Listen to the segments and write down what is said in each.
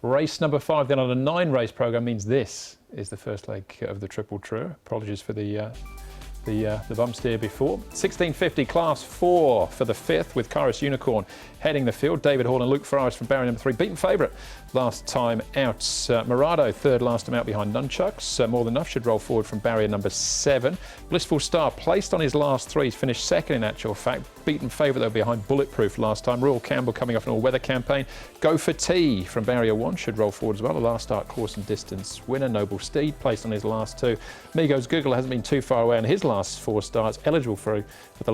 Race number 5, then on a 9-race programme, means this is the first leg of the Triple True. Apologies for the bump steer before. 1650 Class 4 for the 5th, with Kairos Unicorn heading the field. David Hall and Luke Ferraris from barrier number 3, beaten favourite last time out. Morado third last time out behind Nunchucks. More Than Enough should roll forward from barrier number 7. Blissful Star placed on his last 3. He's finished second in actual fact. Beaten favourite though behind Bulletproof last time. Royal Campbell coming off an all-weather campaign. Go for Tea from barrier 1 should roll forward as well. A last start course and distance winner. Noble Steed placed on his last 2. Migos Google hasn't been too far away on his last 4 starts. Eligible for the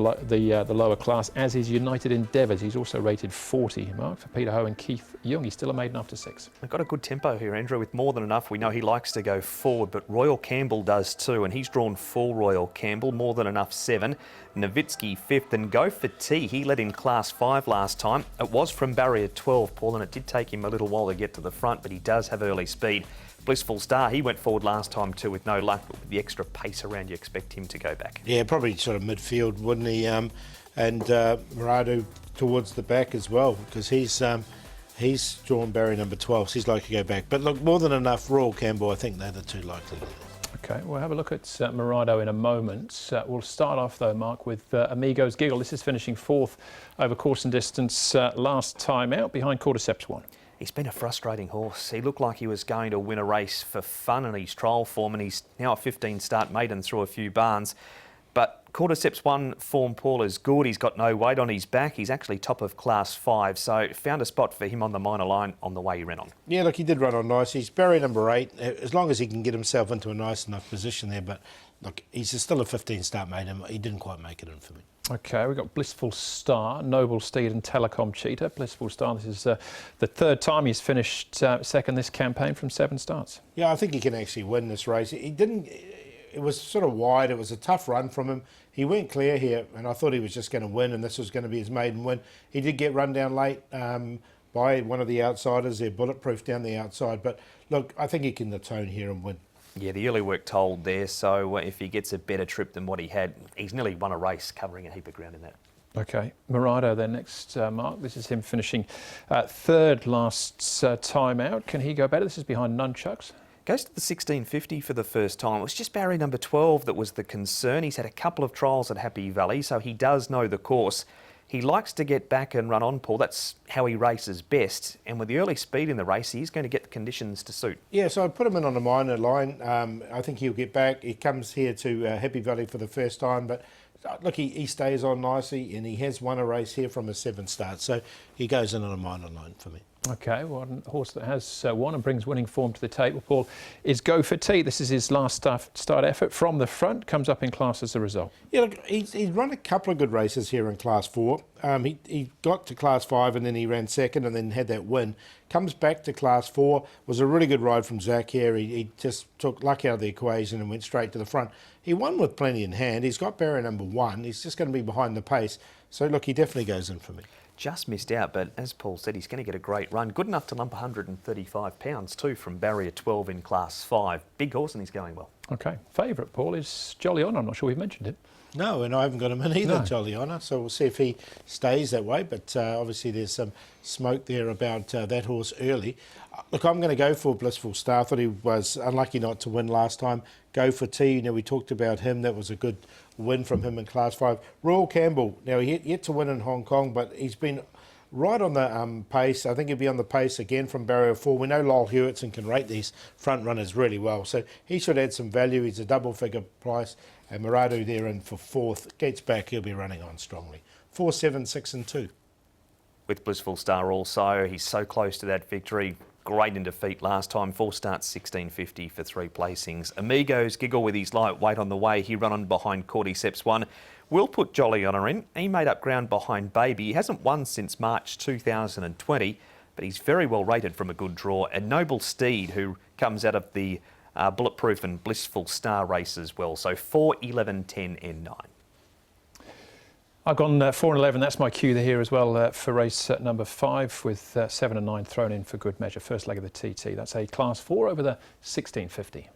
lower class, as is United Endeavours. He's also rated 40. Mark, for Peter Ho and Keith Young. He's still a maiden after 6. They've got a good tempo here, Andrew, with More Than Enough. We know he likes to go forward, but Royal Campbell does too, and he's drawn 4 Royal Campbell. More Than Enough 7. Nowitzki 5th, and Go for Tea. He led in Class 5 last time. It was from barrier 12, Paul, and it did take him a little while to get to the front, but he does have early speed. Blissful Star, he went forward last time too with no luck, but with the extra pace around, you expect him to go back. Yeah, probably sort of midfield, wouldn't he? And Morado towards the back as well, because he's drawn barrier number 12, so he's likely to go back. But look, More Than Enough, Royal Campbell, I think they're the 2 likely. Okay, we'll have a look at Morado in a moment. We'll start off though, Mark, with Amigos Giggle. This is finishing 4th over course and distance last time out behind Cordyceps 1. He's been a frustrating horse. He looked like he was going to win a race for fun in his trial form, and he's now a 15-start maiden through a few barns. But Cordyceps 1 form, Paul, is good. He's got no weight on his back. He's actually top of Class 5, so found a spot for him on the minor line on the way he ran on. Yeah, look, he did run on nice. He's barrier number 8, as long as he can get himself into a nice enough position there. But look, he's still a 15-start maiden. He didn't quite make it in for me. Okay, we've got Blissful Star, Noble Steed and Telecom Cheetah. Blissful Star, this is the 3rd time he's finished second this campaign from 7 starts. Yeah, I think he can actually win this race. He didn't... It was sort of wide. It was a tough run from him. He went clear here, and I thought he was just going to win, and this was going to be his maiden win. He did get run down late by one of the outsiders. They're Bulletproof down the outside. But look, I think he can atone here and win. Yeah, the early work told there, so if he gets a better trip than what he had, he's nearly won a race covering a heap of ground in that. Okay, Morado then next, Mark. This is him finishing 3rd last time out. Can he go better? This is behind Nunchucks. Goes to the 1650 for the first time. It was just barrier number 12 that was the concern. He's had a couple of trials at Happy Valley, so he does know the course. He likes to get back and run on, Paul. That's how he races best. And with the early speed in the race, he's going to get the conditions to suit. Yeah, so I put him in on the minor line. I think he'll get back. He comes here to Happy Valley for the first time, but look, he stays on nicely, and he has won a race here from a 7 start. So he goes in on a minor line for me. Okay, one horse that has won and brings winning form to the table, Paul, is Go for Tea. This is his last start effort from the front, comes up in class as a result. Yeah, look, he's run a couple of good races here in Class 4. He got to Class 5 and then he ran second and then had that win. Comes back to Class 4, was a really good ride from Zach here. He just took luck out of the equation and went straight to the front. He won with plenty in hand. He's got barrier number 1. He's just going to be behind the pace. So look, he definitely goes in for me. Just missed out, but as Paul said, he's going to get a great run. Good enough to lump 135 pounds too from barrier 12 in Class 5. Big horse and he's going well. Okay, favourite, Paul, is Jolly On. I'm not sure we've mentioned him. No, and I haven't got him in either, no. Jolly Honour, so we'll see if he stays that way, but obviously there's some smoke there about that horse early. Look, I'm going to go for Blissful Star. I thought he was unlucky not to win last time. Go for Tea, you know, we talked about him. That was a good win from him in Class 5. Royal Campbell, now he yet to win in Hong Kong, but he's been right on the pace. I think he'll be on the pace again from barrier 4. We know Lyle Hewitson can rate these front runners really well, so he should add some value. He's a double-figure price, and Morado there in for 4th. Gets back, he'll be running on strongly. 4, 7, 6 and 2. With Blissful Star also, he's so close to that victory. Great in defeat last time. 4 starts, 1650 for 3 placings. Amigos Giggle with his lightweight on the way. He run on behind Cordyceps 1. We'll put Jolly Honour in. He made up ground behind Baby. He hasn't won since March 2020, but he's very well rated from a good draw. And Noble Steed, who comes out of the Bulletproof and Blissful Star race as well. So 4, 11, 10 and 9. I've gone 4 and 11. That's my cue here as well for race number 5, with 7 and 9 thrown in for good measure. First leg of the TT. That's a Class 4 over the 1650.